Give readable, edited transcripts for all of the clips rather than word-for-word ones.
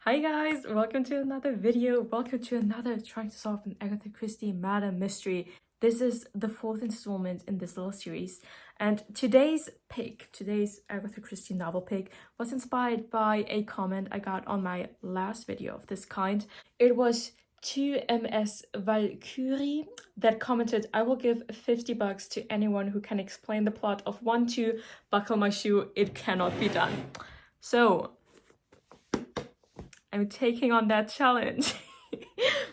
Hi guys, welcome to another video. Welcome to another trying to solve an Agatha Christie murder mystery. This is the fourth installment in this little series. And today's Agatha Christie novel pick was inspired by a comment I got on my last video of this kind. It was 2MS Valkyrie that commented, "I will give $50 to anyone who can explain the plot of 1-2 Buckle My Shoe. It cannot be done." So I'm taking on that challenge.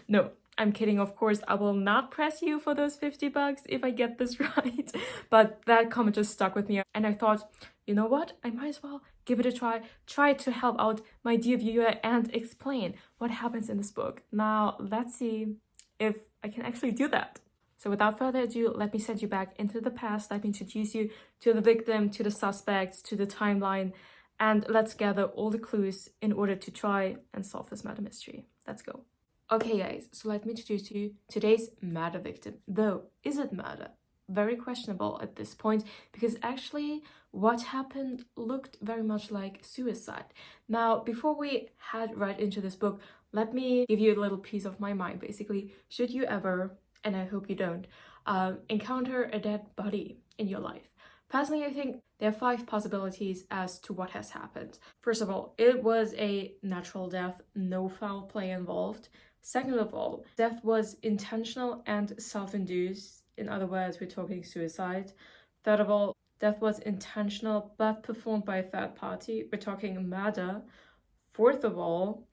No, I'm kidding, of course. I will not press you for those $50 if I get this right. But that comment just stuck with me. And I thought, you know what? I might as well give it a try. Try to help out my dear viewer and explain what happens in this book. Now, let's see if I can actually do that. So without further ado, let me send you back into the past. Let me introduce you to the victim, to the suspects, to the timeline, and let's gather all the clues in order to try and solve this murder mystery. Let's go. Okay guys, so let me introduce to you today's murder victim. Though, is it murder? Very questionable at this point, because actually what happened looked very much like suicide. Now, before we head right into this book, let me give you a little piece of my mind, basically. Should you ever, and I hope you don't, encounter a dead body in your life? Personally, I think there are 5 possibilities as to what has happened. First of all, it was a natural death, no foul play involved. Second of all, death was intentional and self-induced. In other words, we're talking suicide. Third of all, death was intentional but performed by a third party. We're talking murder. Fourth of all,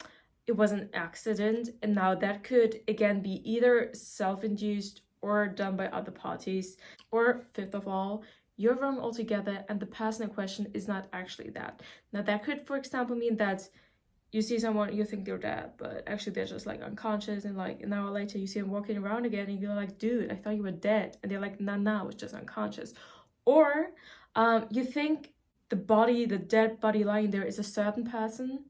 it was an accident, and now that could again be either self-induced or done by other parties. Or fifth of all, you're wrong altogether and the person in question is not actually that. Now that could, for example, mean that you see someone, you think they're dead, but actually they're just like unconscious, and like an hour later you see them walking around again and you're like, dude, I thought you were dead. And they're like, nah, I was just unconscious. Or you think the dead body lying there is a certain person,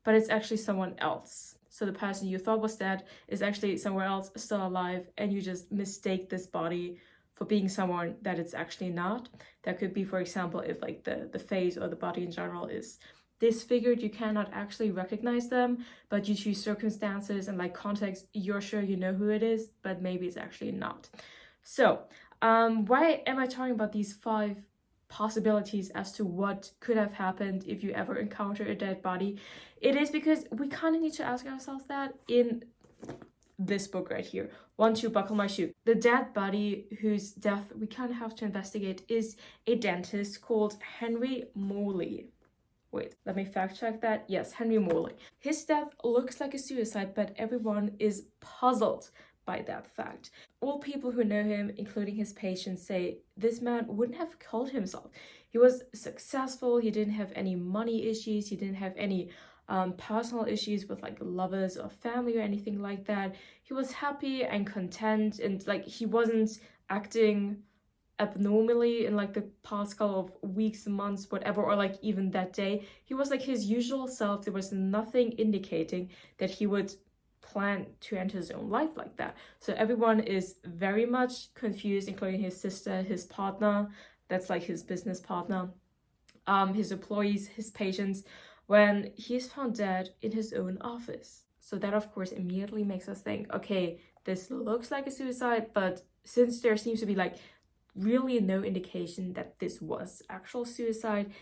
but it's actually someone else. So the person you thought was dead is actually somewhere else still alive, and you just mistake this body for being someone that it's actually not. That could be, for example, if like the face or the body in general is disfigured, you cannot actually recognize them, but due to circumstances and like context, you're sure you know who it is, but maybe it's actually not. So why am I talking about these 5 possibilities as to what could have happened if you ever encounter a dead body? It is because we kind of need to ask ourselves that in this book right here, 1-2 Buckle My Shoe. The dead body whose death we kind of have to investigate is a dentist called Henry Morley. Wait, let me fact check that. Yes, Henry Morley. His death looks like a suicide, but everyone is puzzled by that fact. All people who know him, including his patients, say this man wouldn't have killed himself. He was successful, he didn't have any money issues, he didn't have any personal issues with like lovers or family or anything like that. He was happy and content, and like he wasn't acting abnormally in like the past couple of weeks, months, whatever, or like even that day. He was like his usual self. There was nothing indicating that he would plan to end his own life like that. So everyone is very much confused, including his sister, his partner, that's like his business partner, his employees, his patients, when he's found dead in his own office. So that of course immediately makes us think, okay, this looks like a suicide, but since there seems to be like really no indication that this was actual suicide,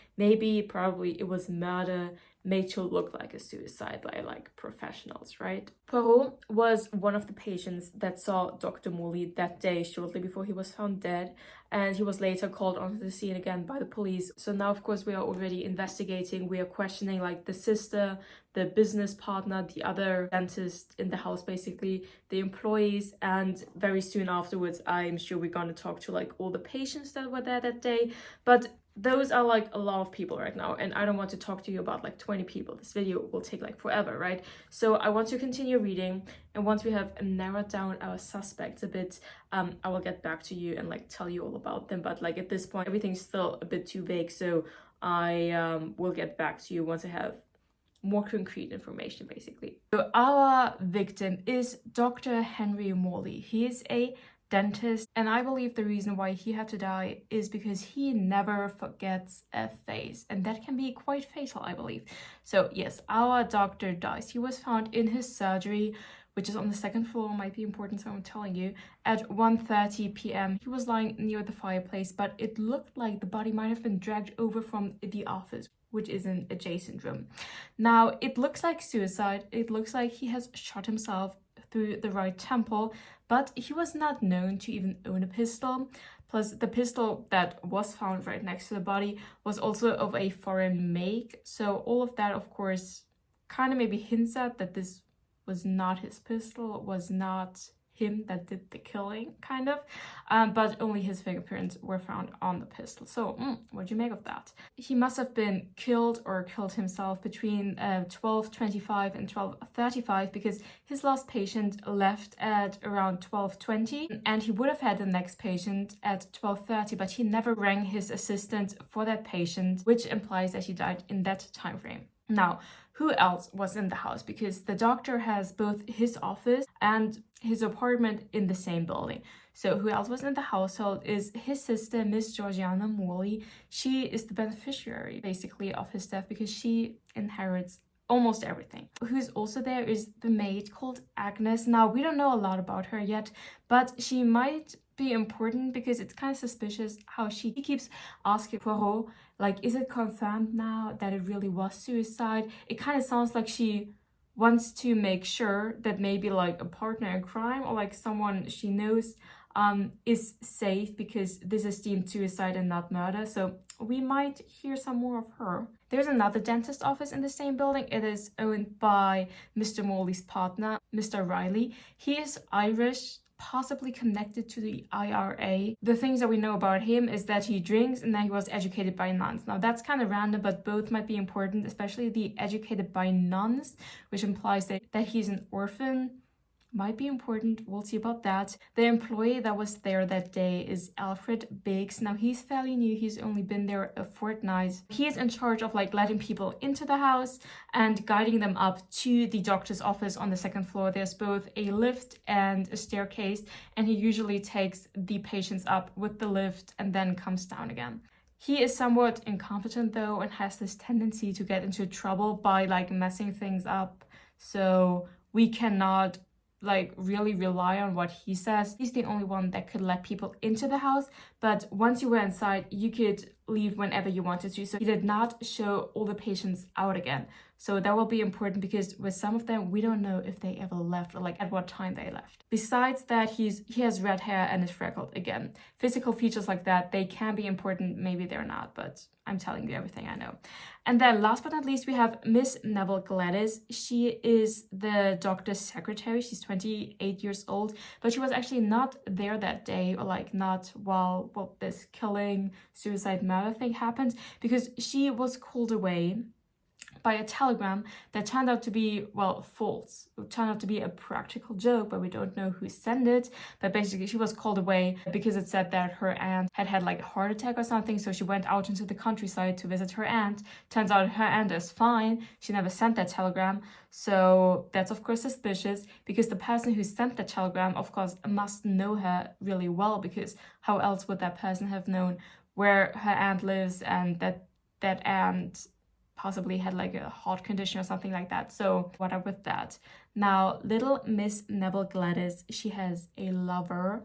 probably it was murder made to look like a suicide by like professionals, right? Poirot was one of the patients that saw Dr. Morley that day shortly before he was found dead, and he was later called onto the scene again by the police. So now of course we are already investigating, we are questioning like the sister, the business partner, the other dentist in the house, basically the employees, and very soon afterwards I'm sure we're going to talk to like all the patients that were there that day. But those are like a lot of people right now, and I don't want to talk to you about like 20 people. This video will take like forever, right? So I want to continue reading, and once we have narrowed down our suspects a bit, I will get back to you and like tell you all about them. But like at this point everything's still a bit too vague, so I will get back to you once I have more concrete information, basically. So our victim is Dr. Henry Morley. He is a dentist, and I believe the reason why he had to die is because he never forgets a face, and that can be quite fatal, I believe. So yes, our doctor dies. He was found in his surgery, which is on the second floor, might be important, so I'm telling you, at 1:30 p.m. He was lying near the fireplace, but it looked like the body might have been dragged over from the office, which is an adjacent room. Now, it looks like suicide. It looks like he has shot himself through the right temple, but he was not known to even own a pistol. Plus, the pistol that was found right next to the body was also of a foreign make. So all of that, of course, kind of maybe hints at that this was not his pistol, was not him that did the killing, kind of, but only his fingerprints were found on the pistol. So what do you make of that? He must have been killed or killed himself between 12:25 and 12:35, because his last patient left at around 12:20, and he would have had the next patient at 12:30, but he never rang his assistant for that patient, which implies that he died in that time frame. Now, who else was in the house? Because the doctor has both his office and his apartment in the same building. So who else was in the household is his sister, Miss Georgiana Morley. She is the beneficiary, basically, of his death because she inherits almost everything. Who's also there is the maid called Agnes. Now, we don't know a lot about her yet, but she might be important because it's kind of suspicious how she keeps asking Poirot, like, is it confirmed now that it really was suicide? It kind of sounds like she wants to make sure that maybe like a partner in crime or like someone she knows is safe, because this is deemed suicide and not murder. So we might hear some more of her. There's another dentist office in the same building. It is owned by Mr. Morley's partner, Mr. Riley. He is Irish, possibly connected to the IRA. The things that we know about him is that he drinks and that he was educated by nuns. Now that's kind of random, but both might be important, especially the educated by nuns, which implies that he's an orphan. Might be important. We'll see about that. The employee that was there that day is Alfred Biggs. Now he's fairly new. He's only been there a fortnight. He is in charge of like letting people into the house and guiding them up to the doctor's office on the second floor. There's both a lift and a staircase, and he usually takes the patients up with the lift and then comes down again. He is somewhat incompetent though, and has this tendency to get into trouble by like messing things up. So we cannot like really rely on what he says. He's the only one that could let people into the house, but once you were inside, you could leave whenever you wanted to. So he did not show all the patients out again. So that will be important because with some of them, we don't know if they ever left or like at what time they left. Besides that, he has red hair and is freckled. Again, physical features like that, they can be important, maybe they're not, but I'm telling you everything I know. And then last but not least, we have Miss Neville Gladys. She is the doctor's secretary. She's 28 years old, but she was actually not there that day, or like not while this killing, suicide, murder thing happened, because she was called away by a telegram that turned out to be, well, false. It turned out to be a practical joke, but we don't know who sent it. But basically, she was called away because it said that her aunt had like a heart attack or something. So she went out into the countryside to visit her aunt. Turns out her aunt is fine. She never sent that telegram. So that's, of course, suspicious, because the person who sent the telegram, of course, must know her really well, because how else would that person have known where her aunt lives and that aunt possibly had like a heart condition or something like that. So what up with that? Now, little Miss Neville Gladys, she has a lover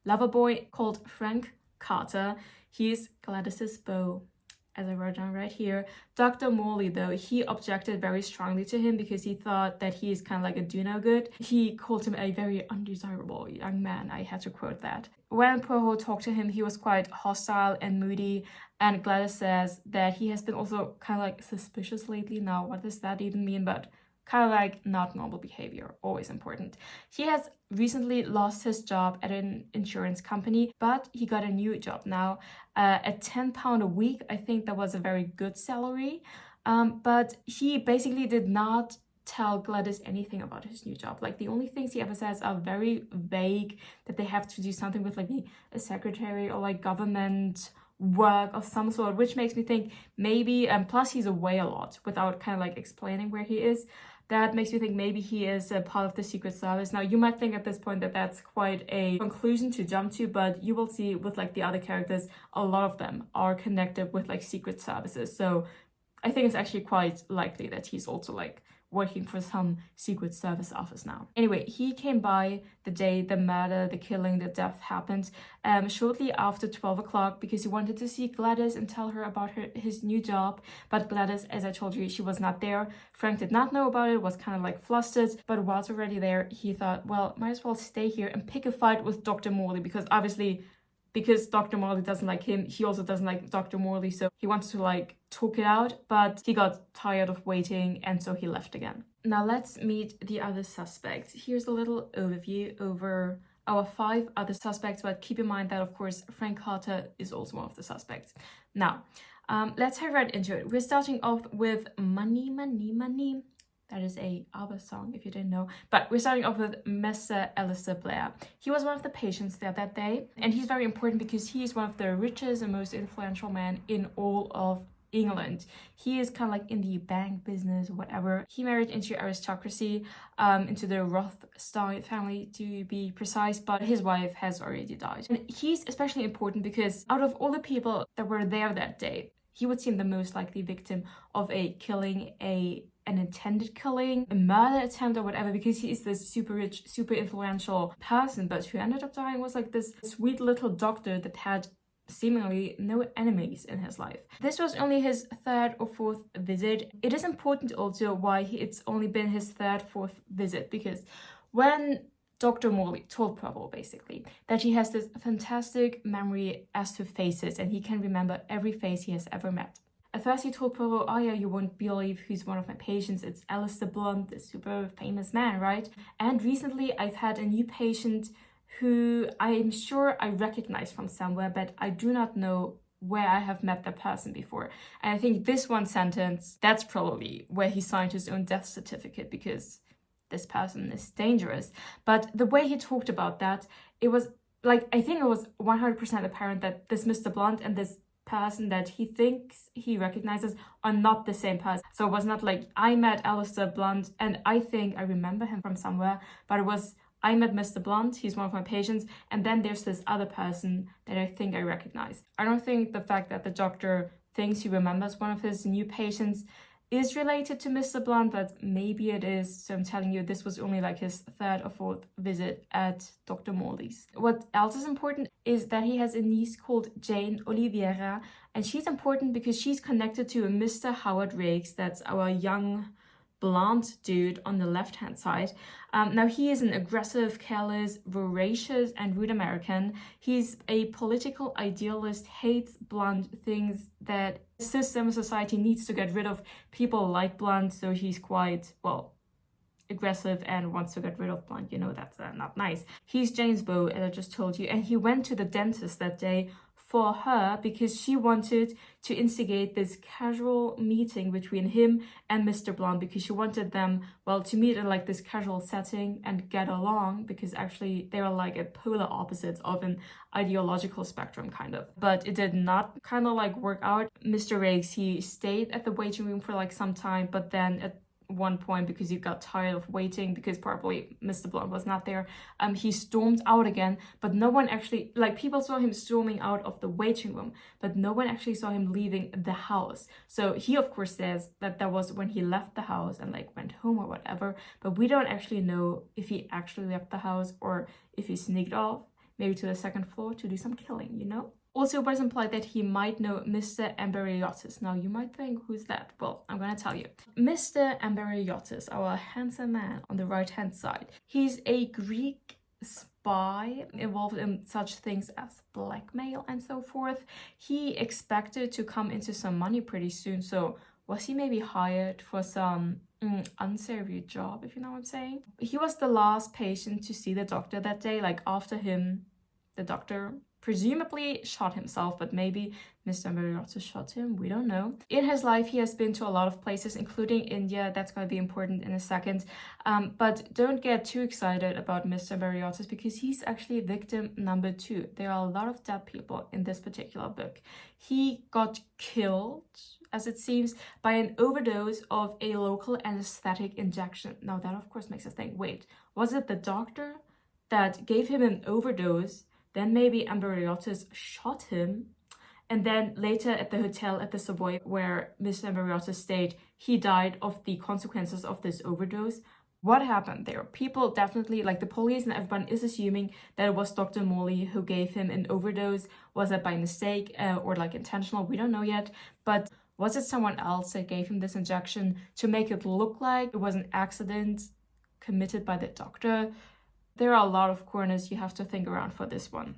boy called Frank Carter. He's Gladys's beau, as I wrote down right here. Dr. Morley, though, he objected very strongly to him because he thought that he's kind of like a do-no-good. He called him a very undesirable young man. I had to quote that. When Poirot talked to him, he was quite hostile and moody, and Gladys says that he has been also kind of like suspicious lately. Now, what does that even mean? But kind of like not normal behavior, always important. He has recently lost his job at an insurance company, but he got a new job now at £10 a week. I think that was a very good salary, but he basically did not tell Gladys anything about his new job. Like the only things he ever says are very vague, that they have to do something with like a secretary or like government work of some sort, which makes me think maybe, and plus he's away a lot without kind of like explaining where he is. that makes me think maybe he is a part of the Secret Service. Now, you might think at this point that that's quite a conclusion to jump to, but you will see with like the other characters, a lot of them are connected with like Secret Services. So I think it's actually quite likely that he's also like working for some Secret Service office now. Anyway, he came by the day the murder, the killing, the death happened, shortly after 12 o'clock because he wanted to see Gladys and tell her about his new job. But Gladys, as I told you, she was not there. Frank did not know about it, was kind of like flustered, but was already there. He thought, well, might as well stay here and pick a fight with Dr. Morley, because obviously, because Dr. Morley doesn't like him, he also doesn't like Dr. Morley, so he wants to like talk it out, but he got tired of waiting and so he left again. Now let's meet the other suspects. Here's a little overview over our 5 other suspects, but keep in mind that of course Frank Carter is also one of the suspects. Now, let's head right into it. We're starting off with Money, Money, Money. That is a ABBA song, if you didn't know. But we're starting off with Mr. Alistair Blair. He was one of the patients there that day, and he's very important because he is one of the richest and most influential men in all of England. He is kind of like in the bank business or whatever. He married into aristocracy, into the Rothschild family to be precise, but his wife has already died. And he's especially important because out of all the people that were there that day, he would seem the most likely victim of a killing, an intended killing, a murder attempt or whatever, because he is this super rich, super influential person, but who ended up dying was like this sweet little doctor that had seemingly no enemies in his life. This was only his 3rd or 4th visit. It is important also why it's only been his 3rd, 4th visit, because when Dr. Morley told Provo basically that he has this fantastic memory as to faces and he can remember every face he has ever met. At first he told Provo, oh yeah, you won't believe who's one of my patients. It's Alistair Blunt, the super famous man, right? And recently I've had a new patient who I'm sure I recognize from somewhere, but I do not know where I have met that person before. And I think this one sentence, that's probably where he signed his own death certificate, because this person is dangerous. But the way he talked about that, it was like, I think it was 100% apparent that this Mr. Blunt and this person that he thinks he recognizes are not the same person. So it was not like, I met Alistair Blunt and I think I remember him from somewhere, but it was, I met Mr. Blunt, he's one of my patients, and then there's this other person that I think I recognize. I don't think the fact that the doctor thinks he remembers one of his new patients is related to Mr. Blunt, but maybe it is. So I'm telling you, this was only like his 3rd or 4th visit at Dr. Morley's. What else is important is that he has a niece called Jane Oliveira, and she's important because she's connected to a Mr. Howard Rakes. That's our young blonde dude on the left-hand side. Now he is an aggressive, careless, voracious, and rude American. He's a political idealist, hates Blunt, thinks that the system of society needs to get rid of people like Blunt, so he's quite, well, aggressive and wants to get rid of Blunt. You know, that's not nice. He's Jane's beau, as I just told you, and he went to the dentist that day for her because she wanted to instigate this casual meeting between him and Mr. Blunt, because she wanted them, well, to meet in like this casual setting and get along, because actually they are like a polar opposites of an ideological spectrum kind of. But it did not kind of like work out. Mr. Rakes, he stayed at the waiting room for like some time, but then at one point, because he got tired of waiting, because probably Mr. Blunt was not there, he stormed out again, but no one actually, like, people saw him storming out of the waiting room, but no one actually saw him leaving the house. So he of course says that that was when he left the house and like went home or whatever, but we don't actually know if he actually left the house or if he sneaked off, maybe to the 2nd floor to do some killing, you know? Also, it was implied that he might know Mr. Amberiotis. Now, you might think, who's that? Well, I'm gonna tell you. Mr. Amberiotis, our handsome man on the right-hand side. He's a Greek spy involved in such things as blackmail and so forth. He expected to come into some money pretty soon, so was he maybe hired for some unsavory job, if you know what I'm saying? He was the last patient to see the doctor that day. Like, after him, the doctor presumably shot himself, but maybe Mr. Mariotta shot him, we don't know. In his life, he has been to a lot of places, including India. That's going to be important in a second. But don't get too excited about Mr. Mariotta, because he's actually victim number 2. There are a lot of dead people in this particular book. He got killed as it seems, by an overdose of a local anesthetic injection. Now that of course makes us think, wait, was it the doctor that gave him an overdose? Then maybe Amberiotis shot him, and then later at the hotel at the Savoy where Mr. Amberiotis stayed, he died of the consequences of this overdose. What happened there? People definitely, like the police and everyone, is assuming that it was Dr. Morley who gave him an overdose. Was that by mistake or like intentional? We don't know yet. But was it someone else that gave him this injection to make it look like it was an accident committed by the doctor? There are a lot of corners you have to think around for this one.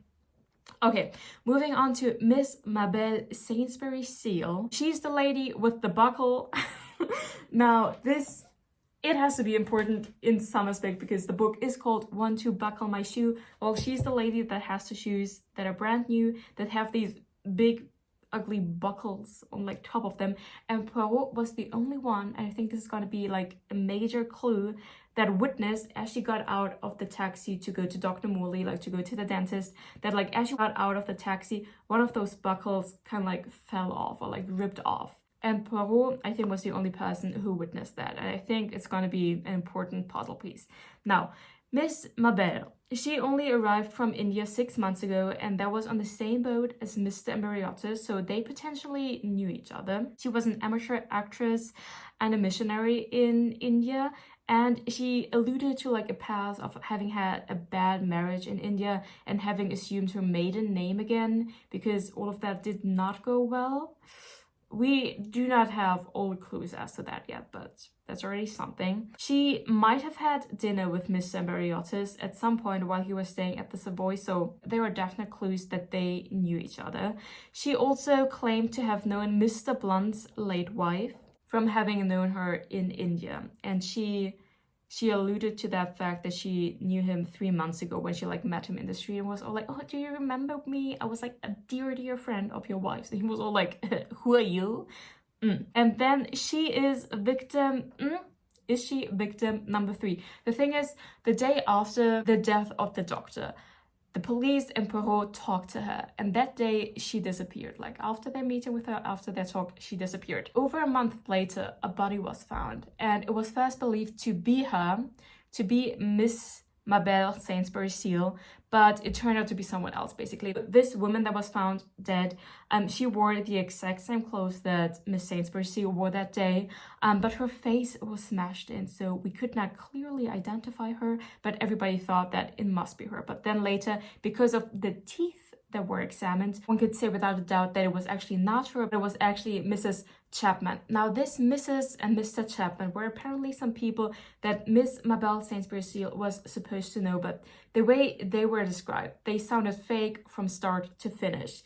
Okay, moving on to Miss Mabel Sainsbury Seal. She's the lady with the buckle. Now, it has to be important in some aspect because the book is called Want to Buckle My Shoe. Well, she's the lady that has the shoes that are brand new, that have these big, ugly buckles on like top of them. And Poirot was the only one, and I think this is gonna be like a major clue, that witnessed as she got out of the taxi to go to Dr. Morley, like to go to the dentist, that like as she got out of the taxi, one of those buckles kind of like fell off or like ripped off. And Poirot, I think, was the only person who witnessed that. And I think it's going to be an important puzzle piece. Now, Miss Mabel, she only arrived from India 6 months ago, and that was on the same boat as Mr. Amberiotis, so they potentially knew each other. She was an amateur actress and a missionary in India, and she alluded to like a past of having had a bad marriage in India and having assumed her maiden name again because all of that did not go well. We do not have all the clues as to that yet, but that's already something. She might have had dinner with Miss Amberiotis at some point while he was staying at the Savoy, so there are definite clues that they knew each other. She also claimed to have known Mr. Blunt's late wife from having known her in India, and she alluded to that fact that she knew him 3 months ago when she like met him in the street and was all like, oh, do you remember me? I was like a dear friend of your wife's. And he was all like, who are you? And then she is victim. Is she victim number 3? The thing is, the day after the death of the doctor, the police and Poirot talked to her, and that day she disappeared. Like after their meeting with her, after their talk, she disappeared. Over a month later, a body was found, and it was first believed to be her, to be Miss Mabel Sainsbury Seal, but it turned out to be someone else, basically. This woman that was found dead, she wore the exact same clothes that Miss Sainsbury Seal wore that day, but her face was smashed in, so we could not clearly identify her, but everybody thought that it must be her. But then later, because of the teeth that were examined, one could say without a doubt that it was actually not her, but it was actually Mrs. Chapman. Now, this Mrs. and Mr. Chapman were apparently some people that Miss Mabel Sainsbury Seal was supposed to know, but the way they were described, they sounded fake from start to finish.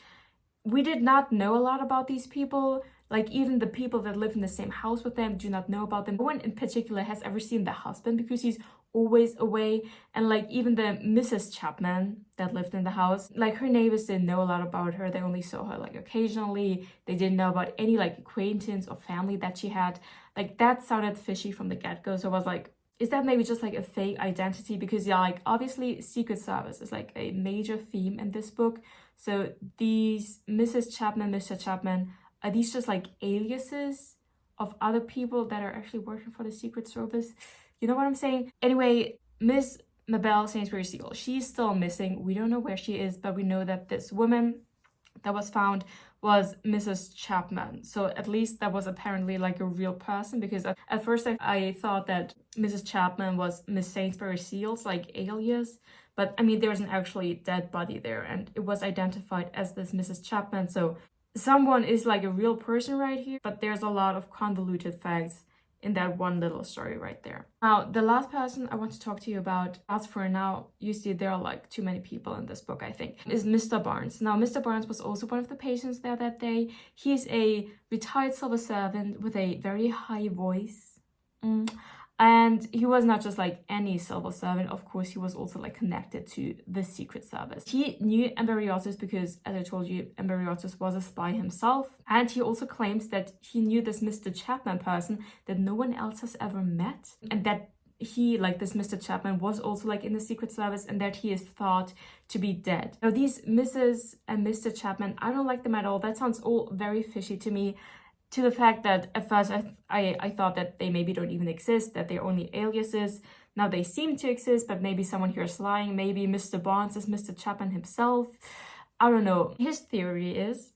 We did not know a lot about these people. Like, even the people that live in the same house with them do not know about them. No one in particular has ever seen the husband because he's always away. And like, even the Mrs. Chapman that lived in the house, like her neighbors didn't know a lot about her. They only saw her like occasionally. They didn't know about any like acquaintance or family that she had. Like, that sounded fishy from the get-go. So I was like, is that maybe just like a fake identity? Because yeah, like obviously Secret Service is like a major theme in this book. So these Mrs. Chapman, Mr. Chapman, are these just like aliases of other people that are actually working for the Secret Service? You know what I'm saying? Anyway, Miss Mabel Sainsbury Seal, she's still missing. We don't know where she is, but we know that this woman that was found was Mrs. Chapman. So at least that was apparently like a real person, because at first I thought that Mrs. Chapman was Miss Sainsbury Seal's like alias. But I mean, there was an actually dead body there, and it was identified as this Mrs. Chapman. So someone is like a real person right here, but there's a lot of convoluted facts in that one little story right there. Now, the last person I want to talk to you about, as for now, you see there are like too many people in this book, I think, is Mr. Barnes. Now, Mr. Barnes was also one of the patients there that day. He's a retired civil servant with a very high voice. And he was not just like any civil servant. Of course, he was also like connected to the Secret Service. He knew Amberiotis because, as I told you, Amberiotis was a spy himself. And he also claims that he knew this Mr. Chapman person that no one else has ever met. And that he, like this Mr. Chapman, was also like in the Secret Service, and that he is thought to be dead. Now, these Mrs. and Mr. Chapman, I don't like them at all. That sounds all very fishy to me. to the fact that at first I thought that they maybe don't even exist, that they're only aliases. Now they seem to exist, but maybe someone here is lying. Maybe Mr. Barnes is Mr. Chapman himself. I don't know. His theory is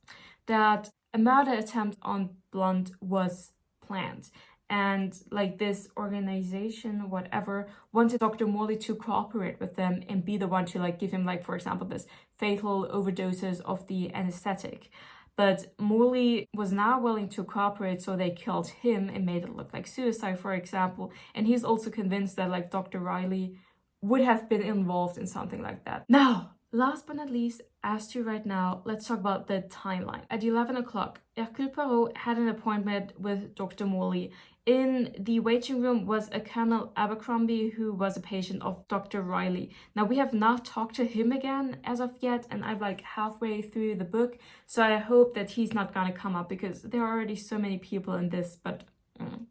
that a murder attempt on Blunt was planned. And like this organization, whatever, wanted Dr. Morley to cooperate with them and be the one to like give him, like, for example, this fatal overdoses of the anesthetic. But Morley was not willing to cooperate, so they killed him and made it look like suicide, for example. And he's also convinced that like Dr. Riley would have been involved in something like that. Now, last but not least, as to right now, let's talk about the timeline. At 11 o'clock, Hercule Poirot had an appointment with Dr. Morley. In the waiting room was a Colonel Abercrombie who was a patient of Dr. Riley. Now, we have not talked to him again as of yet, and I'm like halfway through the book, so I hope that he's not gonna come up because there are already so many people in this, but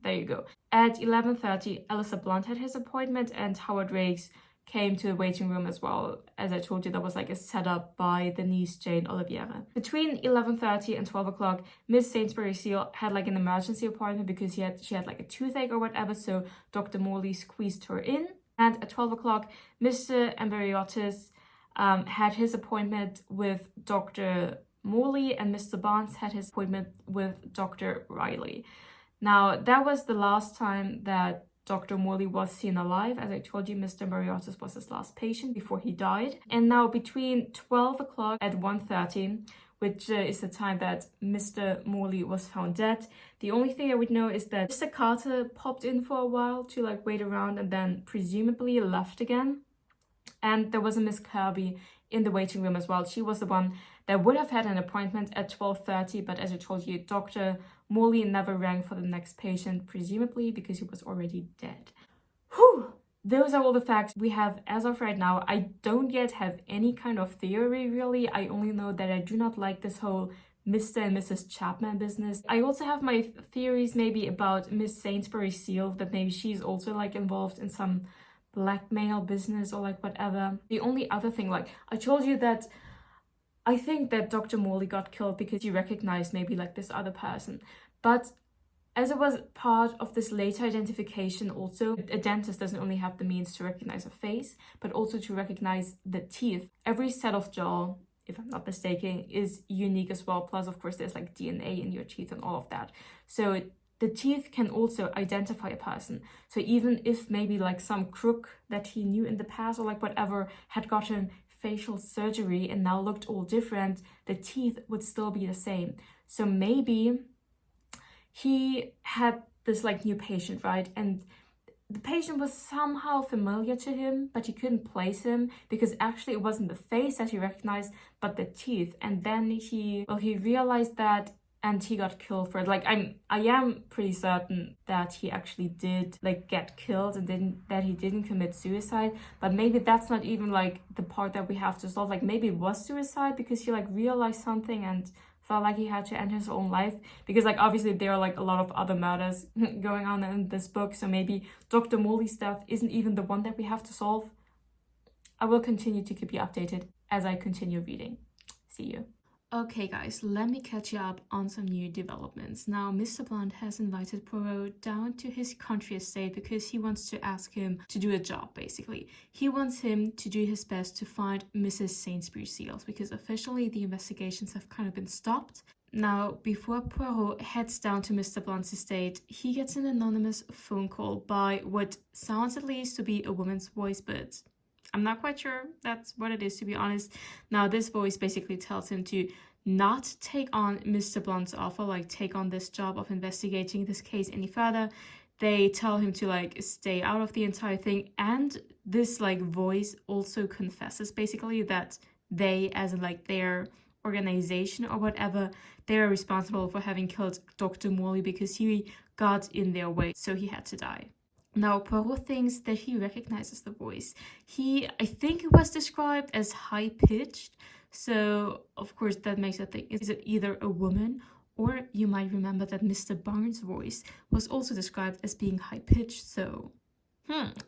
there you go. At 11:30, Alistair Blunt had his appointment and Howard Rakes came to the waiting room as well. As I told you, that was like a setup by the niece Jane Oliviera. Between 11:30 and 12 o'clock, Miss Sainsbury Seal had like an emergency appointment because she had like a toothache or whatever, so Dr. Morley squeezed her in. And at 12 o'clock, Mr. Ambriotis had his appointment with Dr. Morley, and Mr. Barnes had his appointment with Dr. Riley. Now, that was the last time that Dr. Morley was seen alive. As I told you, Mr. Mariotis was his last patient before he died. And now between 12 o'clock and 1:30, which is the time that Mr. Morley was found dead, the only thing I would know is that Mr. Carter popped in for a while to like wait around and then presumably left again. And there was a Miss Kirby in the waiting room as well. She was the one that would have had an appointment at 12:30, but as I told you, Dr. Morley never rang for the next patient, presumably because he was already dead. Whew! Those are all the facts we have as of right now. I don't yet have any kind of theory, really. I only know that I do not like this whole Mr. and Mrs. Chapman business. I also have my theories maybe about Miss Sainsbury Seal, that maybe she's also like involved in some blackmail business or like whatever. The only other thing, like I told you that I think that Dr. Morley got killed because he recognized maybe like this other person. But as it was part of this later identification also, a dentist doesn't only have the means to recognize a face, but also to recognize the teeth. Every set of jaw, if I'm not mistaken, is unique as well. Plus, of course, there's like DNA in your teeth and all of that. So the teeth can also identify a person. So even if maybe like some crook that he knew in the past or like whatever had gotten facial surgery and now looked all different, the teeth would still be the same. So maybe he had this like new patient, right? And the patient was somehow familiar to him, but he couldn't place him because actually it wasn't the face that he recognized, but the teeth. And then he realized that and he got killed for it. Like I am pretty certain that he actually did like get killed and that he didn't commit suicide. But maybe that's not even like the part that we have to solve. Like maybe it was suicide because he like realized something and felt like he had to end his own life. Because like obviously there are like a lot of other murders going on in this book. So maybe Dr. Morley's death isn't even the one that we have to solve. I will continue to keep you updated as I continue reading. See you. Okay guys, let me catch you up on some new developments. Now, Mr. Blunt has invited Poirot down to his country estate because he wants to ask him to do a job, basically. He wants him to do his best to find Mrs. Sainsbury Seals because officially the investigations have kind of been stopped. Now, before Poirot heads down to Mr. Blunt's estate, he gets an anonymous phone call by what sounds at least to be a woman's voice, but I'm not quite sure that's what it is, to be honest. Now, this voice basically tells him to not take on Mr. Blunt's offer, like take on this job of investigating this case any further. They tell him to like stay out of the entire thing. And this like voice also confesses basically that they, as in like their organization or whatever, they're responsible for having killed Dr. Morley because he got in their way, so he had to die. Now, Poirot thinks that he recognizes the voice. I think it was described as high-pitched, so of course that makes it think, is it either a woman, or you might remember that Mr. Barnes' voice was also described as being high-pitched, so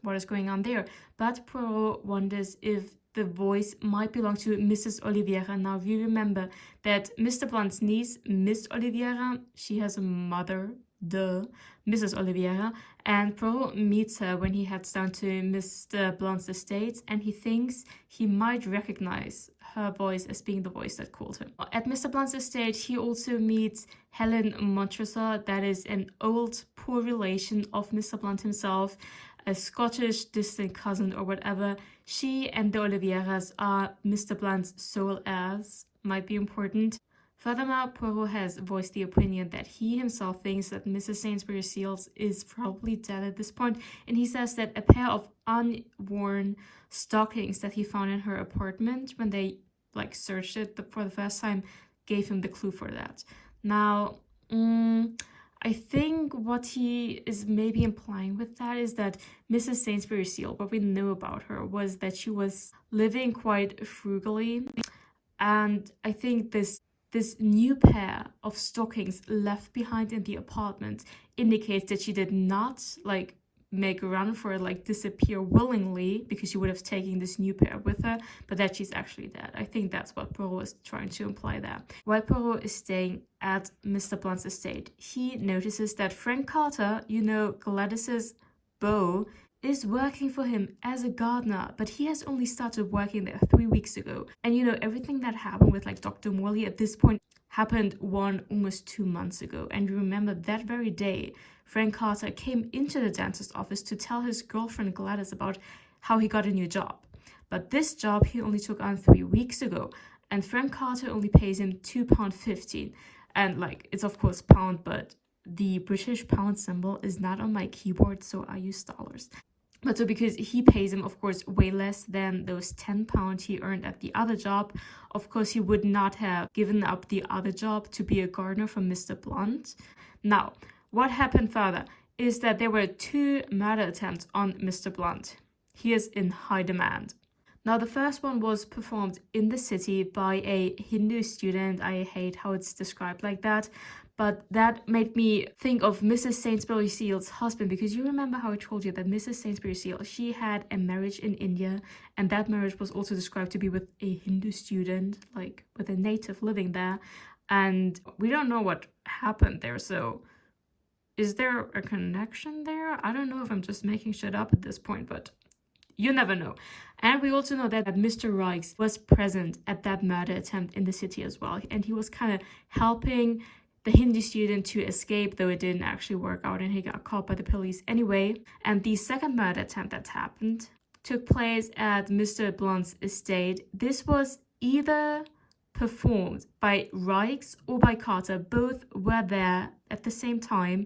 what is going on there? But Poirot wonders if the voice might belong to Mrs. Oliveira. Now, if you remember that Mr. Blunt's niece, Miss Oliveira, she has a mother, Mrs. Oliveira, and Poirot meets her when he heads down to Mr. Blunt's estate, and he thinks he might recognize her voice as being the voice that called him. At Mr. Blunt's estate, he also meets Helen Montresor, that is an old, poor relation of Mr. Blunt himself, a Scottish distant cousin or whatever. She and the Oliveiras are Mr. Blunt's sole heirs, might be important. Furthermore, Poirot has voiced the opinion that he himself thinks that Mrs. Sainsbury Seals is probably dead at this point, and he says that a pair of unworn stockings that he found in her apartment when they searched it for the first time gave him the clue for that. Now, I think what he is maybe implying with that is that Mrs. Sainsbury Seal, what we know about her was that she was living quite frugally, and I think this new pair of stockings left behind in the apartment indicates that she did not make a run for it, disappear willingly, because she would have taken this new pair with her, but that she's actually dead. I think that's what Poirot is trying to imply there. While Poirot is staying at Mr. Blunt's estate, he notices that Frank Carter, Gladys's beau, is working for him as a gardener, but he has only started working there 3 weeks ago. And everything that happened with Dr. Morley at this point happened almost 2 months ago. And you remember that very day, Frank Carter came into the dentist's office to tell his girlfriend Gladys about how he got a new job. But this job he only took on 3 weeks ago, and Frank Carter only pays him £2.15. And it's of course pound, but the British pound symbol is not on my keyboard, so I use dollars. But so because he pays him, of course, way less than those £10 he earned at the other job, of course, he would not have given up the other job to be a gardener for Mr. Blunt. Now, what happened further is that there were 2 murder attempts on Mr. Blunt. He is in high demand. Now, the first one was performed in the city by a Hindu student. I hate how it's described like that, but that made me think of Mrs. Sainsbury Seal's husband, because you remember how I told you that Mrs. Sainsbury Seal, she had a marriage in India, and that marriage was also described to be with a Hindu student, with a native living there, and we don't know what happened there, so is there a connection there? I don't know if I'm just making shit up at this point, but you never know. And we also know that Mr. Rikes was present at that murder attempt in the city as well, and he was kind of helping the Hindi student to escape, though it didn't actually work out and he got caught by the police anyway. And the second murder attempt that happened took place at Mr. Blunt's estate. This was either performed by Rikes or by Carter. Both were there at the same time,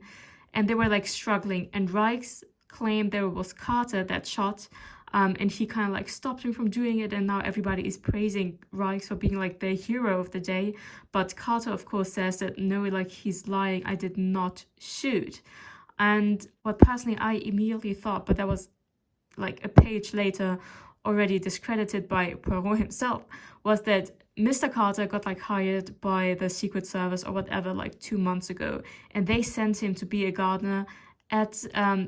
and they were struggling, and Rikes claimed there was Carter that shot, and he kind of stopped him from doing it, and now everybody is praising Rikes for being the hero of the day. But Carter, of course, says that no, he's lying, I did not shoot. And what personally I immediately thought, but that was a page later, already discredited by Poirot himself, was that Mr. Carter got hired by the Secret Service or whatever 2 months ago, and they sent him to be a gardener at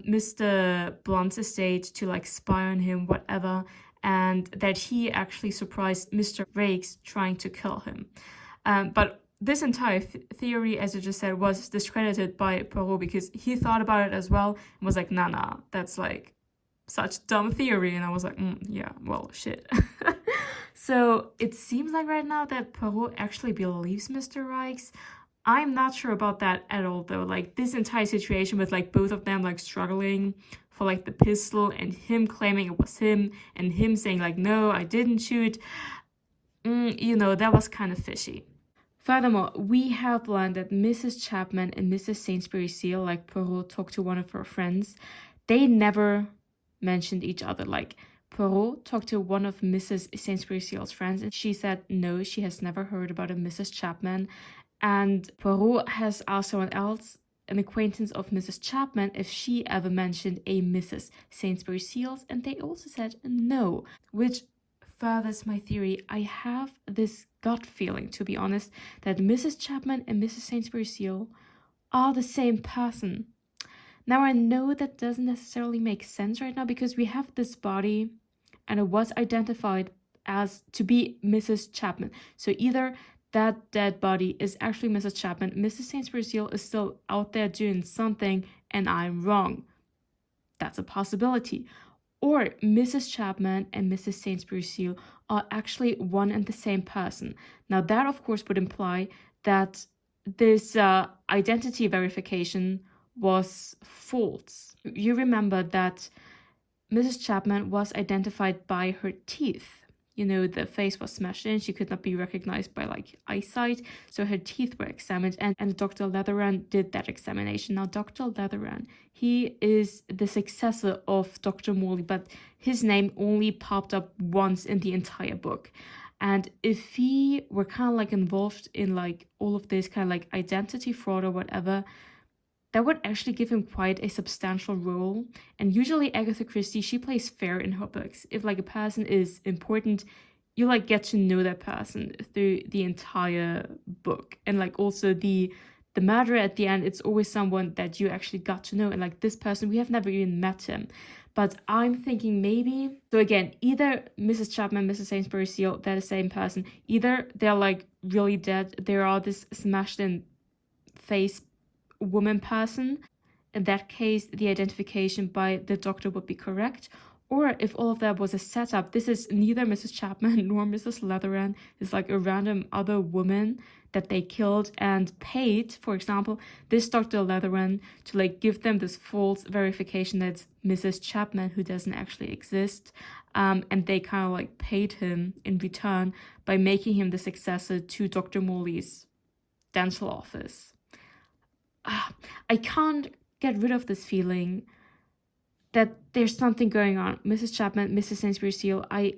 Mr. Blunt's estate to spy on him, whatever, and that he actually surprised Mr. Rakes trying to kill him. But this entire theory, as I just said, was discredited by Poirot because he thought about it as well and was nah, that's such dumb theory. And I was yeah, well, shit. So it seems right now that Poirot actually believes Mr. Rikes. I'm not sure about that at all, though. This entire situation with both of them struggling for the pistol, and him claiming it was him, and him saying no, I didn't shoot, that was kind of fishy. Furthermore, we have learned that Mrs. Chapman and Mrs. Sainsbury Seal, Poirot talked to one of her friends, they never mentioned each other. Poirot talked to one of Mrs. Sainsbury Seal's friends, and she said no, she has never heard about a Mrs. Chapman. And Poirot has asked someone else, an acquaintance of Mrs. Chapman, if she ever mentioned a Mrs. Sainsbury Seals, and they also said no, which furthers my theory. I have this gut feeling, to be honest, that Mrs. Chapman and Mrs. Sainsbury Seal are the same person. Now, I know that doesn't necessarily make sense right now because we have this body and it was identified as to be Mrs. Chapman. So either that dead body is actually Mrs. Chapman, Mrs. Sainsbury Seal is still out there doing something, and I'm wrong. That's a possibility. Or Mrs. Chapman and Mrs. Sainsbury Seal are actually one and the same person. Now that of course would imply that this identity verification was false. You remember that Mrs. Chapman was identified by her teeth. You know, the face was smashed in, she could not be recognized by like eyesight, so her teeth were examined, and Dr. Leatheran did that examination. Now Dr. Leatheran, he is the successor of Dr. Morley, but his name only popped up once in the entire book. And if he were kind of like involved in like all of this kind of like identity fraud or whatever, that would actually give him quite a substantial role. And usually Agatha Christie, she plays fair in her books. If like a person is important, you like get to know that person through the entire book. And like also the murderer at the end, it's always someone that you actually got to know. And like this person, we have never even met him. But I'm thinking maybe, so again, either Mrs. Chapman, Mrs. Sainsbury Seal, they're the same person. Either they're like really dead, they are this smashed in face woman person. In that case, the identification by the doctor would be correct. Or if all of that was a setup, this is neither Mrs. Chapman nor Mrs. Leatheran. It's like a random other woman that they killed and paid, for example, this Dr. Leatheran to like give them this false verification that's Mrs. Chapman, who doesn't actually exist. And they kind of like paid him in return by making him the successor to Dr. Morley's dental office. I can't get rid of this feeling that there's something going on. Mrs. Chapman, Mrs. Sainsbury Seal, I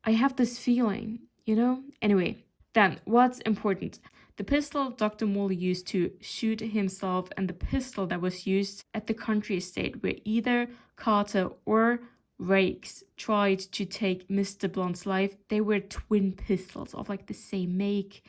have this feeling, you know? Anyway, then what's important? The pistol Dr. Morley used to shoot himself and the pistol that was used at the country estate where either Carter or Raikes tried to take Mr. Blunt's life, they were twin pistols of like the same make,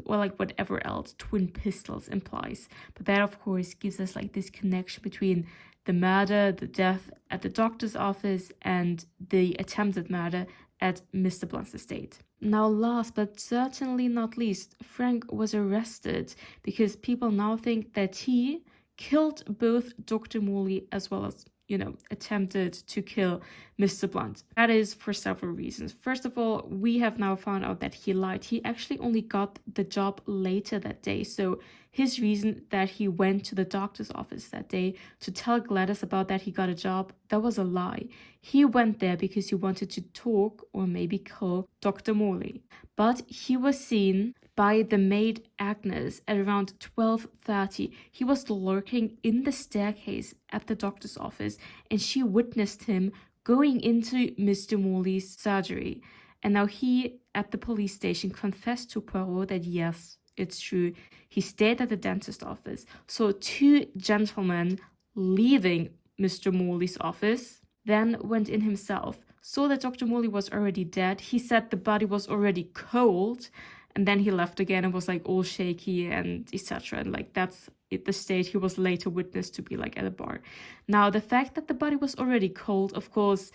or like whatever else twin pistols implies. But that of course gives us like this connection between the murder, the death at the doctor's office, and the attempted murder at Mr. Blunt's estate. Now last but certainly not least, Frank was arrested because people now think that he killed both Dr. Morley as well as, you know, attempted to kill Mr. Blunt. That is for several reasons. First of all, we have now found out that he lied. He actually only got the job later that day. So his reason that he went to the doctor's office that day to tell Gladys about that he got a job, that was a lie. He went there because he wanted to talk or maybe kill Dr. Morley. But he was seen by the maid Agnes at around 12:30. He was lurking in the staircase at the doctor's office, and she witnessed him going into Mr. Morley's surgery. And now he, at the police station, confessed to Poirot that yes, it's true, he stayed at the dentist office. So two gentlemen leaving Mr. Morley's office then went in himself, saw that Dr. Morley was already dead. He said the body was already cold, and then he left again and was like all shaky and etc. And like that's the state he was later witnessed to be like at a bar. Now the fact that the body was already cold, of course,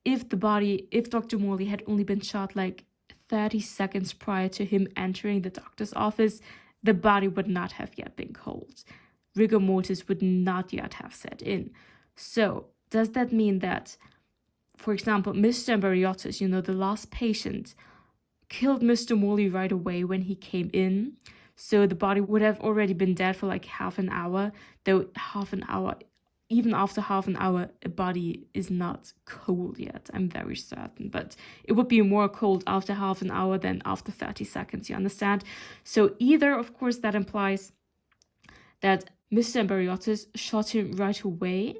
if Dr. Morley had only been shot like 30 seconds prior to him entering the doctor's office, the body would not have yet been cold. Rigor mortis would not yet have set in. So does that mean that, for example, Mr. Embariotis, you know, the last patient, killed Mr. Morley right away when he came in? So the body would have already been dead for like half an hour, though half an hour, even after half an hour, a body is not cold yet, I'm very certain. But it would be more cold after half an hour than after 30 seconds, you understand? So either, of course, that implies that Mr. Embariotis shot him right away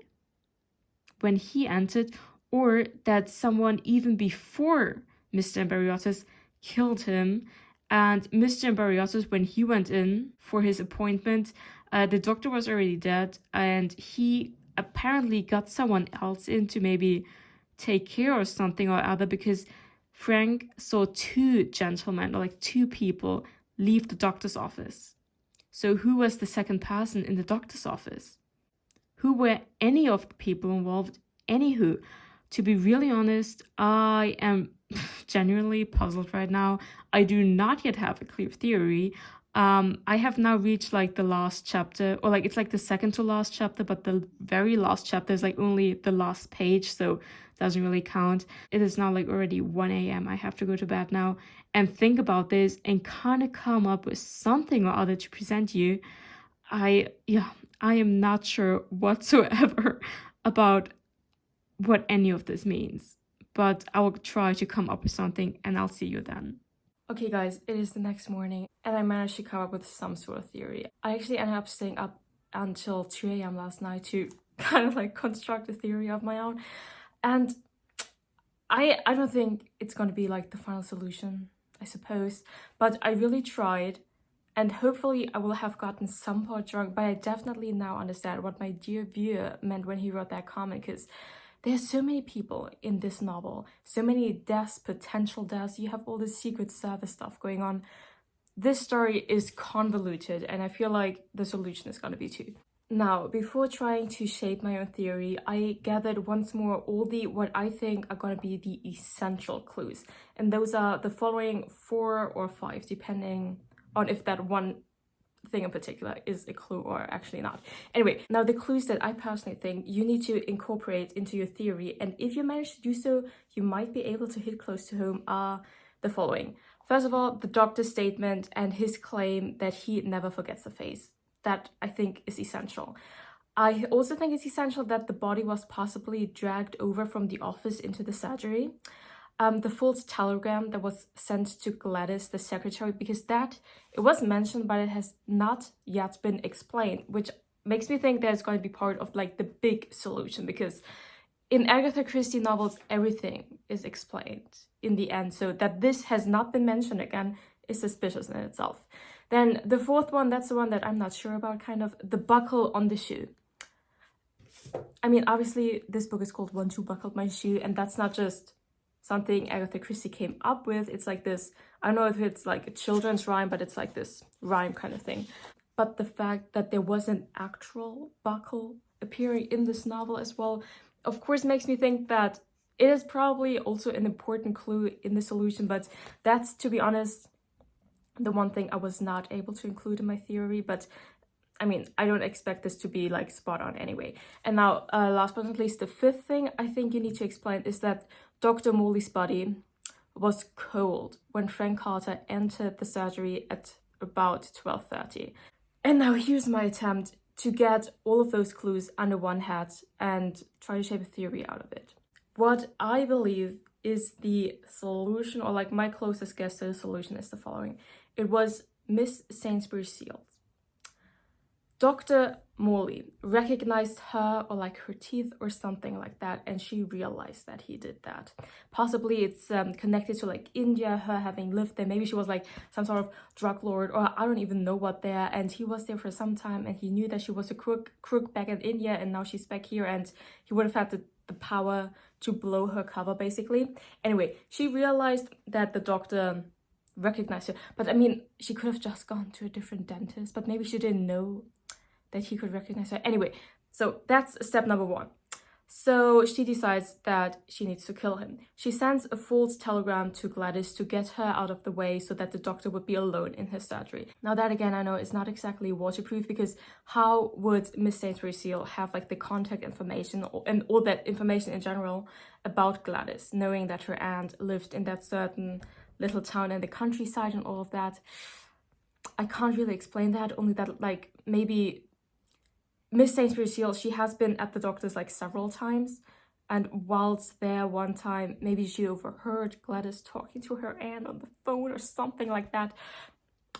when he entered, or that someone even before Mr. Embariotis killed him. And Mr. Embariotis, when he went in for his appointment, the doctor was already dead, and he apparently got someone else in to maybe take care or something or other, because Frank saw two gentlemen, or like two people, leave the doctor's office. So who was the second person in the doctor's office? Who were any of the people involved? Anywho, To be really honest, I am genuinely puzzled right now. I do not yet have a clear theory. I have now reached like the last chapter, or like it's like the second to last chapter, but the very last chapter is like only the last page, so it doesn't really count. It is now like already 1 a.m. I have to go to bed now and think about this and kind of come up with something or other to present you. I am not sure whatsoever about what any of this means, but I will try to come up with something, and I'll see you then. Okay guys, it is the next morning and I managed to come up with some sort of theory. I actually ended up staying up until 2 a.m. last night to kind of like construct a theory of my own, and I don't think it's going to be like the final solution, I suppose, but I really tried, and hopefully I will have gotten some part wrong, but I definitely now understand what my dear viewer meant when he wrote that comment, because there's so many people in this novel, so many deaths, potential deaths, you have all this Secret Service stuff going on. This story is convoluted, and I feel like the solution is going to be too. Now, before trying to shape my own theory, I gathered once more all the what I think are going to be the essential clues. And those are the following 4 or 5, depending on if that one thing in particular is a clue or actually not. Anyway, now the clues that I personally think you need to incorporate into your theory, and if you manage to do so, you might be able to hit close to home, are the following. First of all, the doctor's statement and his claim that he never forgets a face. That I think is essential. I also think it's essential that the body was possibly dragged over from the office into the surgery. The false telegram that was sent to Gladys, the secretary, because it was mentioned, but it has not yet been explained, which makes me think that it's going to be part of like the big solution, because in Agatha Christie novels, everything is explained in the end. So that this has not been mentioned again is suspicious in itself. Then the fourth one, that's the one that I'm not sure about, kind of the buckle on the shoe. I mean, obviously, this book is called One Shoe Buckled My Shoe, and that's not just something Agatha Christie came up with. It's like this, I don't know if it's like a children's rhyme, but it's like this rhyme kind of thing. But the fact that there was an actual buckle appearing in this novel as well, of course, makes me think that it is probably also an important clue in the solution, but that's, to be honest, the one thing I was not able to include in my theory. But I mean, I don't expect this to be like spot on anyway. And now, last but not least, the fifth thing I think you need to explain is that Dr. Morley's body was cold when Frank Carter entered the surgery at about 12:30. And now here's my attempt to get all of those clues under one hat and try to shape a theory out of it. What I believe is the solution, or like my closest guess to the solution, is the following. It was Miss Sainsbury's Shield. Dr. Morley recognized her, or like her teeth or something like that, and she realized that he did that. Possibly it's connected to like India, her having lived there. Maybe she was like some sort of drug lord, or I don't even know what there, and he was there for some time and he knew that she was a crook back in India, and now she's back here, and he would have had the power to blow her cover basically. Anyway, she realized that the doctor recognized her, but I mean, she could have just gone to a different dentist, but maybe she didn't know that he could recognize her. Anyway, so that's step number 1. So she decides that she needs to kill him. She sends a false telegram to Gladys to get her out of the way so that the doctor would be alone in his surgery. Now that, again, I know is not exactly waterproof, because how would Miss Sainsbury Seal have like the contact information and all that information in general about Gladys, knowing that her aunt lived in that certain little town in the countryside and all of that? I can't really explain that, only that like maybe Miss Sainsbury Seal, she has been at the doctor's like several times, and whilst there one time, maybe she overheard Gladys talking to her aunt on the phone or something like that.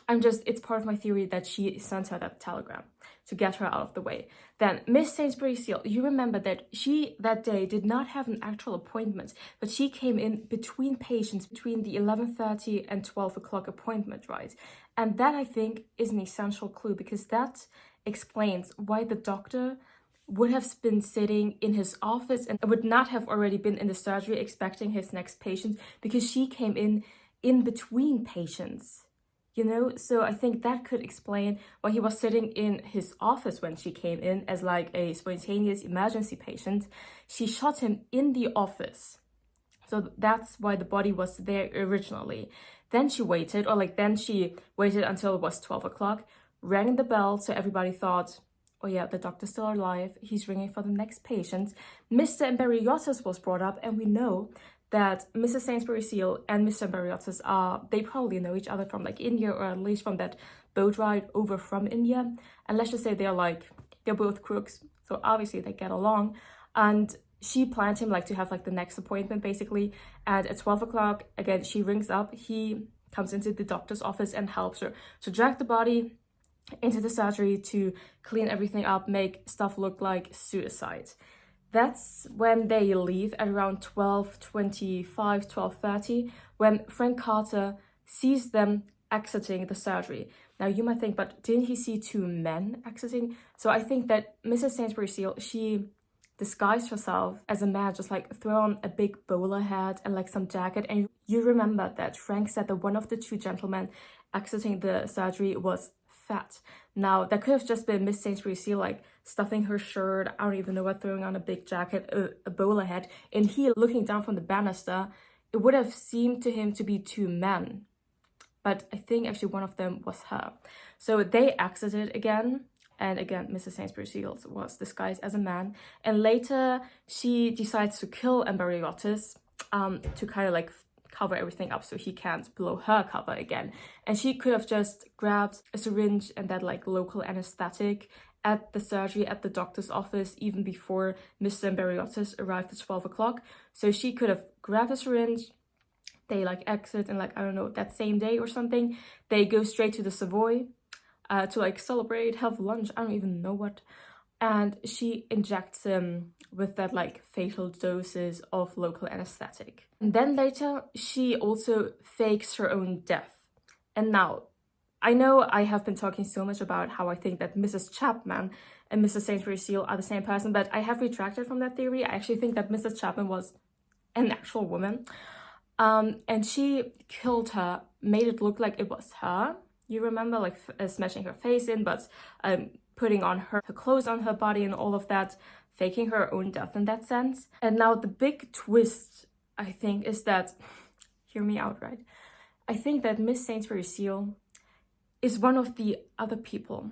It's part of my theory that she sent her that telegram to get her out of the way. Then Miss Sainsbury Seal, you remember that she that day did not have an actual appointment, but she came in between patients between the 11:30 and 12 o'clock appointment, right? And that, I think, is an essential clue, because that explains why the doctor would have been sitting in his office and would not have already been in the surgery expecting his next patient, because she came in between patients you know? So I think that could explain why he was sitting in his office when she came in as like a spontaneous emergency patient. She shot him in the office. So that's why the body was there originally. Then she waited, until it was 12 o'clock, rang the bell, so everybody thought, oh yeah, the doctor's still alive, he's ringing for the next patient. Mr. Embariotis was brought up, and we know that Mrs. Sainsbury Seal and Mr. Embariotis they probably know each other from like India, or at least from that boat ride over from India. And let's just say they're both crooks, so obviously they get along. And she planned him like to have like the next appointment basically. And at 12 o'clock, again, she rings up. He comes into the doctor's office and helps her to drag the body into the surgery, to clean everything up, make stuff look like suicide. That's when they leave at around 12:25, 12:30, when Frank Carter sees them exiting the surgery. Now you might think, but didn't he see two men exiting? So I think that Mrs. Sainsbury Seal, she disguised herself as a man, just like throw on a big bowler hat and like some jacket. And you remember that Frank said that one of the two gentlemen exiting the surgery was fat. Now that could have just been Miss Sainsbury Seal like stuffing her shirt, I don't even know what, throwing on a big jacket, a bowler hat, and he looking down from the banister. It would have seemed to him to be two men, but I think actually one of them was her. So they exited again. And again, Mrs. Sainsbury Seal was disguised as a man. And later, she decides to kill Embariotis to kind of like cover everything up so he can't blow her cover again. And she could have just grabbed a syringe and that like local anesthetic at the surgery, at the doctor's office, even before Mr. Embariotis arrived at 12 o'clock. So she could have grabbed a syringe. They like exit and like, I don't know, that same day or something. They go straight to the Savoy to like celebrate, have lunch, I don't even know what. And she injects him with that like fatal doses of local anesthetic. And then later, she also fakes her own death. And now, I know I have been talking so much about how I think that Mrs. Chapman and Mrs. Sainsbury Seal are the same person, but I have retracted from that theory. I actually think that Mrs. Chapman was an actual woman. And she killed her, made it look like it was her. You remember like smashing her face in, but putting on her clothes on her body and all of that, faking her own death in that sense. And now the big twist, I think, is that, hear me out, right? I think that Miss Sainsbury Seal is one of the other people,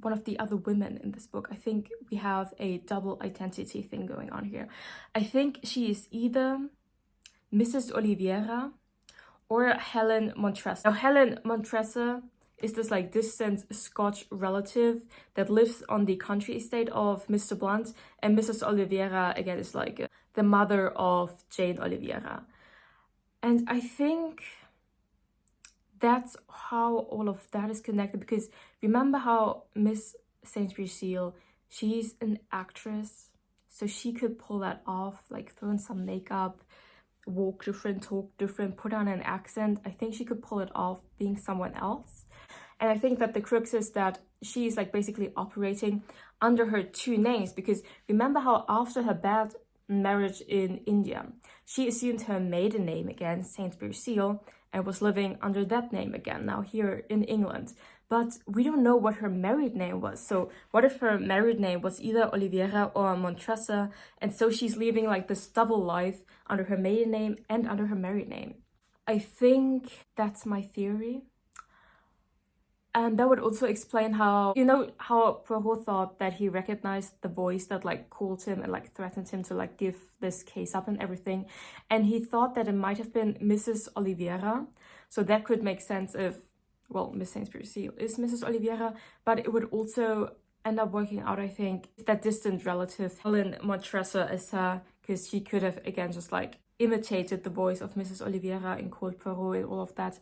one of the other women in this book. I think we have a double identity thing going on here. I think she is either Mrs. Oliveira or Helen Montressor. Now, Helen Montressor is this like distant Scotch relative that lives on the country estate of Mr. Blunt, and Mrs. Oliveira, again, is like the mother of Jane Oliveira. And I think that's how all of that is connected, because remember how Miss Sainsbury Seal, she's an actress, so she could pull that off, like throw in some makeup, walk different, talk different, put on an accent. I think she could pull it off being someone else. And I think that the crux is that she's like basically operating under her two names, because remember how after her bad marriage in India, she assumed her maiden name again, Sainsbury Seal, and was living under that name again now here in England. But we don't know what her married name was. So what if her married name was either Oliveira or Montressor, and so she's living like this double life under her maiden name and under her married name? I think that's my theory. And that would also explain how, you know, how Poirot thought that he recognized the voice that like called him and like threatened him to like give this case up and everything. And he thought that it might have been Mrs. Oliveira. So that could make sense if, well, Miss Sainsbury Seal is Mrs. Oliveira, but it would also end up working out, I think, that distant relative, Helen Montressor, is her, because she could have, again, just like imitated the voice of Mrs. Oliveira in Cold Poirot and all of that.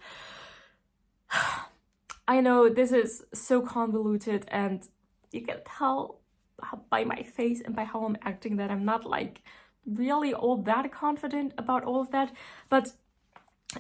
I know this is so convoluted, and you can tell by my face and by how I'm acting that I'm not like really all that confident about all of that, but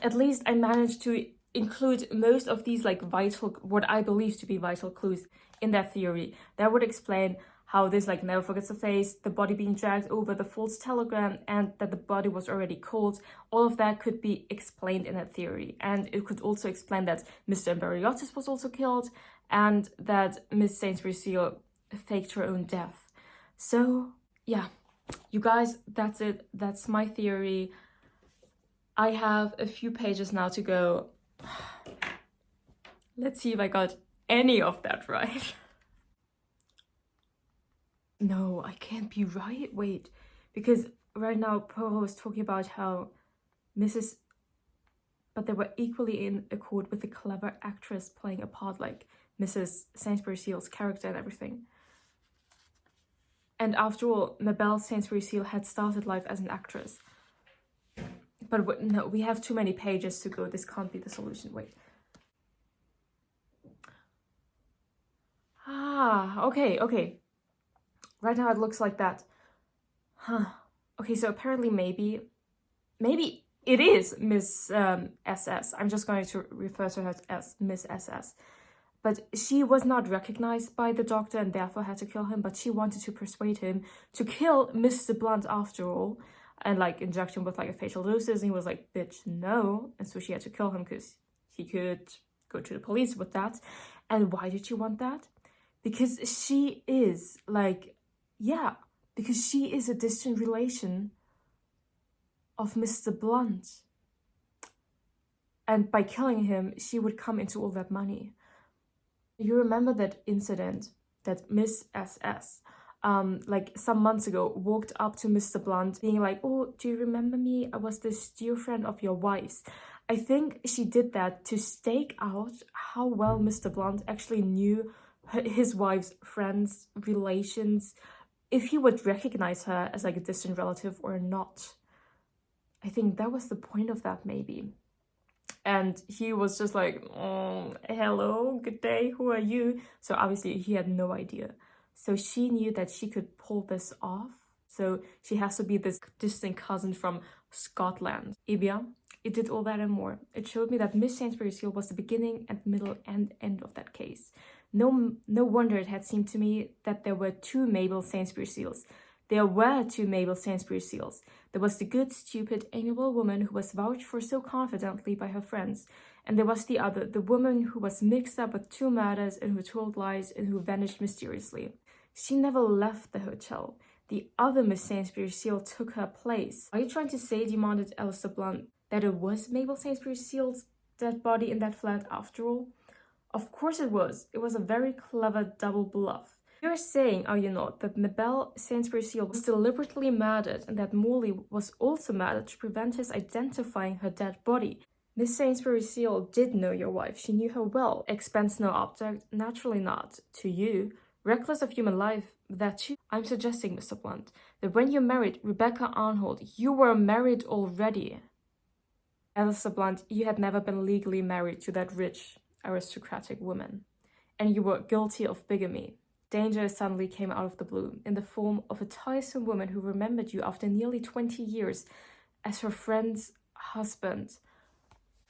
at least I managed to include most of these like vital, what I believe to be vital clues in that theory. That would explain how this like never forgets a face, the body being dragged over, the false telegram, and that the body was already cold. All of that could be explained in that theory. And it could also explain that Mr. Embariotis was also killed and that Miss Sainsbury Seal faked her own death. So yeah, you guys, that's it. That's my theory. I have a few pages now to go. Let's see if I got any of that right. No, I can't be right. Wait, because right now Poirot was talking about how Mrs. But they were equally in accord with the clever actress playing a part like Mrs. Sainsbury Seal's character and everything. And after all, Mabel Sainsbury Seal had started life as an actress. But no, we have too many pages to go. This can't be the solution. Wait. Okay. Right now it looks like that. Huh. Okay, so apparently maybe it is Miss SS. I'm just going to refer to her as Miss SS. But she was not recognized by the doctor and therefore had to kill him, but she wanted to persuade him to kill Mr. Blunt after all, and like inject him with like a fatal doses, and he was like, bitch, no. And so she had to kill him because he could go to the police with that. And why did she want that? Because she is like, yeah, because she is a distant relation of Mr. Blunt. And by killing him, she would come into all that money. You remember that incident that Miss SS, like some months ago, walked up to Mr. Blunt being like, oh, do you remember me? I was this dear friend of your wife's. I think she did that to stake out how well Mr. Blunt actually knew his wife's friends, relations, if he would recognize her as like a distant relative or not. I think that was the point of that, maybe. And he was just like, oh, hello, good day, who are you? So obviously he had no idea. So she knew that she could pull this off. So she has to be this distant cousin from Scotland. Ibia, it did all that and more. It showed me that Miss Sainsbury Seal was the beginning and middle and end of that case. No wonder it had seemed to me that there were two Mabel Sainsbury Seals. There were two Mabel Sainsbury Seals. There was the good, stupid, amiable woman who was vouched for so confidently by her friends. And there was the other, the woman who was mixed up with two murders and who told lies and who vanished mysteriously. She never left the hotel. The other Miss Sainsbury Seal took her place. Are you trying to say, demanded Alistair Blunt, that it was Mabel Sainsbury Seal's dead body in that flat after all? Of course it was. It was a very clever double bluff. You're saying, are you not, that Mabel Sainsbury Seal was deliberately murdered and that Morley was also murdered to prevent his identifying her dead body? Miss Sainsbury Seal did know your wife. She knew her well. Expense no object? Naturally not. To you. Reckless of human life? That too. I'm suggesting, Mr. Blunt, that when you married Rebecca Arnold, you were married already. Alistair Blunt, you had never been legally married to that rich, aristocratic woman. And you were guilty of bigamy. Danger suddenly came out of the blue, in the form of a tiresome woman who remembered you after nearly 20 years as her friend's husband.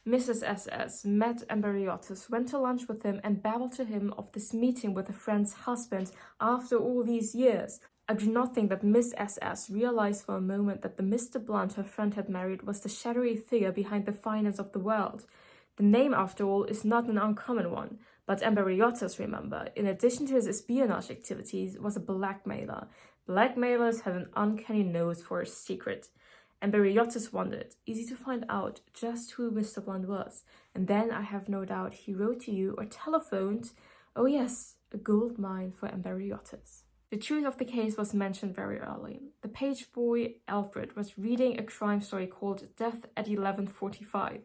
Mrs. SS met Embariotis, went to lunch with him and babbled to him of this meeting with a friend's husband after all these years. I do not think that Miss SS realized for a moment that the Mr. Blunt her friend had married was the shadowy figure behind the finance of the world. The name, after all, is not an uncommon one. But Embariotis, remember, in addition to his espionage activities, was a blackmailer. Blackmailers have an uncanny nose for a secret. Embariotis wondered, easy to find out, just who Mr. Blunt was. And then, I have no doubt, he wrote to you or telephoned. Oh yes, a gold mine for Embariotis. The truth of the case was mentioned very early. The page boy, Alfred, was reading a crime story called Death at 11:45.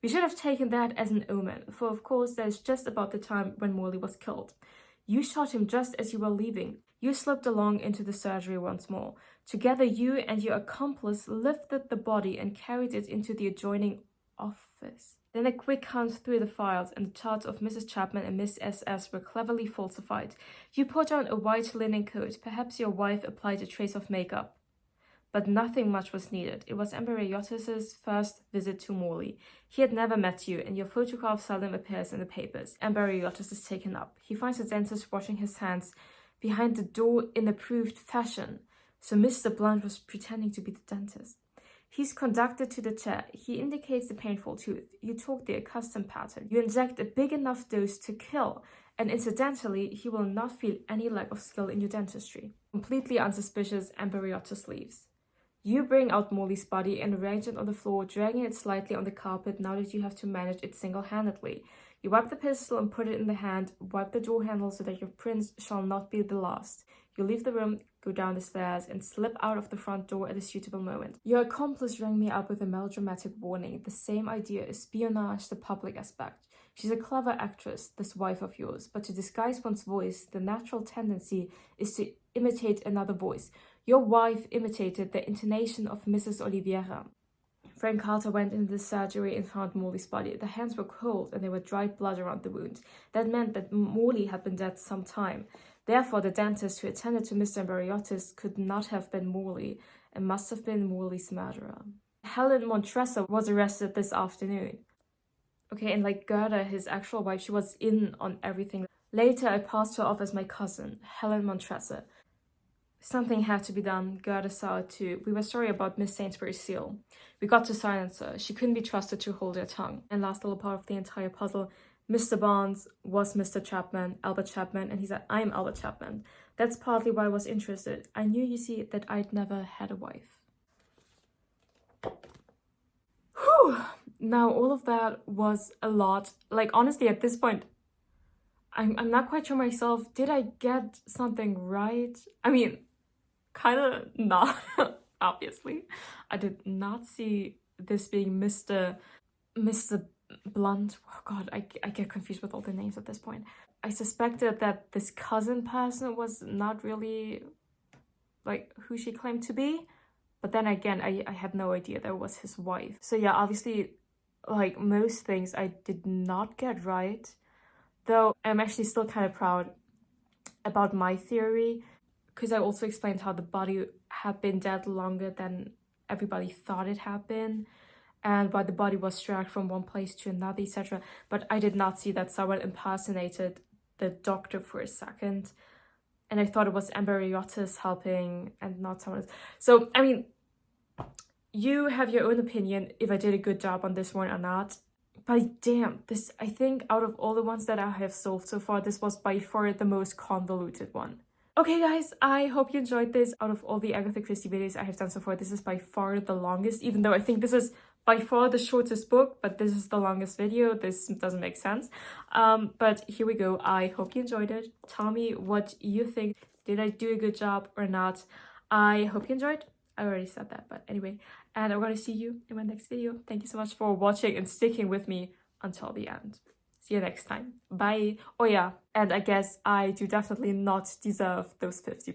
We should have taken that as an omen, for of course that is just about the time when Morley was killed. You shot him just as you were leaving. You slipped along into the surgery once more. Together you and your accomplice lifted the body and carried it into the adjoining office. Then a quick hunt through the files, and the charts of Mrs. Chapman and Miss SS were cleverly falsified. You put on a white linen coat. Perhaps your wife applied a trace of makeup. But nothing much was needed. It was Embariotis' first visit to Morley. He had never met you, and your photograph seldom appears in the papers. Embariotis is taken up. He finds a dentist washing his hands behind the door in approved fashion. So Mr. Blunt was pretending to be the dentist. He's conducted to the chair. He indicates the painful tooth. You talk the accustomed pattern. You inject a big enough dose to kill. And incidentally, he will not feel any lack of skill in your dentistry. Completely unsuspicious, Amberiotis leaves. You bring out Molly's body and arrange it on the floor, dragging it slightly on the carpet now that you have to manage it single-handedly. You wipe the pistol and put it in the hand, wipe the door handle so that your prints shall not be the last. You leave the room, go down the stairs, and slip out of the front door at a suitable moment. Your accomplice rang me up with a melodramatic warning. The same idea, espionage, the public aspect. She's a clever actress, this wife of yours, but to disguise one's voice, the natural tendency is to imitate another voice. Your wife imitated the intonation of Mrs. Oliveira. Frank Carter went into the surgery and found Morley's body. The hands were cold and there were dried blood around the wound. That meant that Morley had been dead some time. Therefore, the dentist who attended to Mr. Amberiotis could not have been Morley and must have been Morley's murderer. Helen Montressor was arrested this afternoon. Okay, and like Gerda, his actual wife, she was in on everything. Later, I passed her off as my cousin, Helen Montressor. Something had to be done. Gerda saw it too. We were sorry about Miss Sainsbury's seal. We got to silence her. She couldn't be trusted to hold her tongue. And last little part of the entire puzzle, Mr. Barnes was Mr. Chapman, Albert Chapman, and he said, I'm Albert Chapman. That's partly why I was interested. I knew, you see, that I'd never had a wife. Whew! Now, all of that was a lot. Like, honestly, at this point, I'm not quite sure myself. Did I get something right? I mean, kind of not, obviously. I did not see this being Mr. Blunt. Oh God, I get confused with all the names at this point. I suspected that this cousin person was not really like who she claimed to be. But then again, I had no idea that was his wife. So yeah, obviously, like most things I did not get right. Though I'm actually still kind of proud about my theory, because I also explained how the body had been dead longer than everybody thought it had been, and why the body was dragged from one place to another, etc. But I did not see that someone impersonated the doctor for a second, and I thought it was Amberiotis helping and not someone else. So, I mean, you have your own opinion if I did a good job on this one or not. But damn, this, I think out of all the ones that I have solved so far, this was by far the most convoluted one. Okay guys, I hope you enjoyed this. Out of all the Agatha Christie videos I have done so far, this is by far the longest, even though I think this is by far the shortest book, but this is the longest video. This doesn't make sense. But here we go. I hope you enjoyed it. Tell me what you think. Did I do a good job or not? I hope you enjoyed. I already said that, but anyway. And I'm going to see you in my next video. Thank you so much for watching and sticking with me until the end. See you next time. Bye. Oh yeah, and I guess I do definitely not deserve those $50.